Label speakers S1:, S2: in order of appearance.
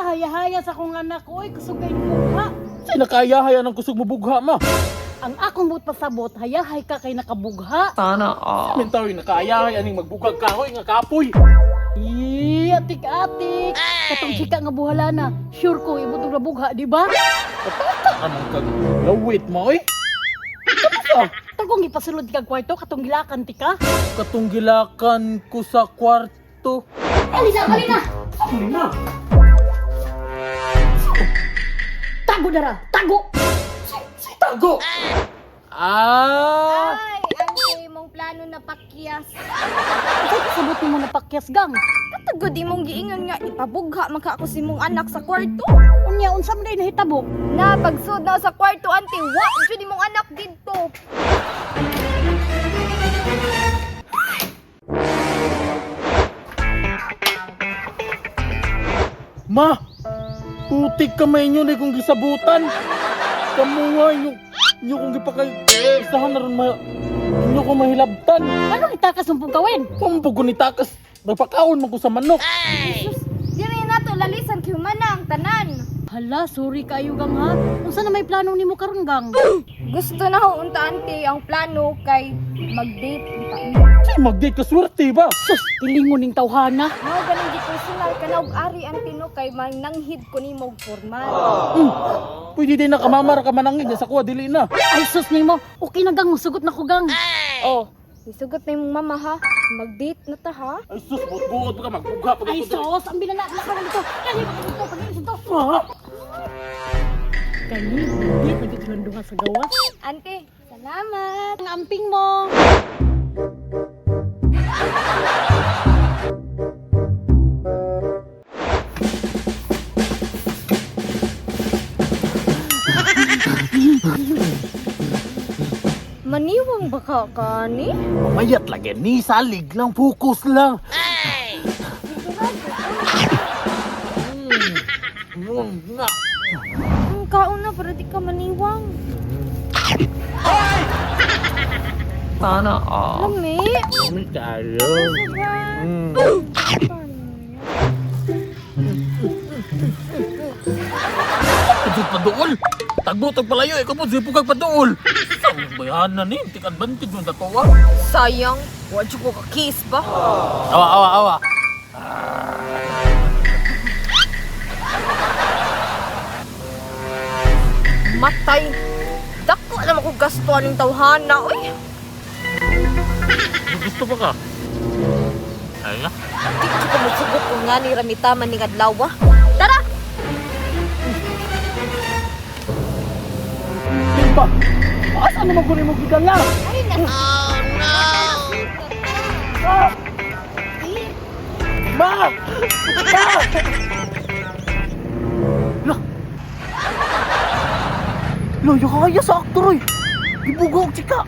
S1: Haya-haya sa kong anak ko, kusugay ni bugha.
S2: Say nakaya-haya ng kusog mo bugha ma.
S1: Ang akong buot pasabot, hayahay ka kay nakabugha.
S3: Sana all.
S2: Mintaw nakaya-haya aning magbugag kahoy nga kapoy.
S1: Atik-atik. Katong chika nga buhala na. Sure ko, ibutong na bugha, di ba?
S2: Patata anong kag lawit mo oy.
S1: Tagong ipasulod kag kwarto, katong gilakan ti ka.
S2: Katunggilakan ko sa kwarto.
S1: Alina!
S2: Alina.
S1: Tago dara! Tago!
S2: Si Tago. Ah.
S4: Ay, ang mong plano na pakyas.
S1: Ikaw pasabot mo na pakyas gang.
S4: Katagod imong giingon nga ipabugha magka ako si mong anak sa kwarto.
S1: Unya, unsam day nahitabo.
S4: Na pagsud na sa kwarto ante, wa jud imong anak didto.
S2: Ma. Putik kamay nyo na kung gisabutan. Kamuha nyo kung gipakay. Isahan na rin nyo kung mahilabtan.
S1: Ano itakas mong gawin?
S2: Pampog ko ni takas. Nagpakaon mo ko sa manok.
S4: Sus, diri na to lalisan kay humana ang tanan.
S1: Hala, sorry kayo gang ha. Unsa na may plano nimo karon gang?
S4: Gusto na ho unta ante ang plano kay mag-date unta niya.
S2: Say mag-date ka swerte ba?
S1: Sus, pilingon ning tawhana.
S4: Mao ganing gi personal kanaog ari ang tino kay mananghid ko nimo og formal.
S2: Pwede din na kamamara ka manangin sa kuha dili na.
S1: Ay sus nimo, okay na gang sugot na ko gang.
S4: Oh, isugot na imong mama ha. Mag-date na ta ha.
S2: Ay sus, buot-buot pa ka magbugha pa
S1: Ay
S2: ka.
S1: sus, ang binala lakang dito. Kani ko dito, pagin dito.
S2: Ma.
S1: Kani, hindi nagitulan duha sa gawas.
S4: Ante, salamat.
S1: Ang amping mo.
S4: Maniwang baka kani?
S2: Mamayat lagi ni salig lang, focus lang. Nga.
S4: Ang kauna para di ka maniwang.
S3: Sana all.
S4: Lami.
S2: Kami tayo. Tugod pa dool. Tagbutag palayo, ikaw po sipugag pa dool. Saan bayanan ni? Tik advantage mo dako ah.
S4: Sayang. Wadyo ko ka-kiss ba?
S2: Awa.
S4: Matay. Dako naman ko gastuan ng tawhana. Uy.
S2: Gusto pa ka? Ay na.
S4: Di ko magsugot kung nga ni Ramitaman ni Kadlawa. Tara!
S2: Timpa. Asa naman ko rin mo gidala?
S4: Ay na.
S2: Ma! Lo, yung kaya sa aktor oy. Ibugo og chika.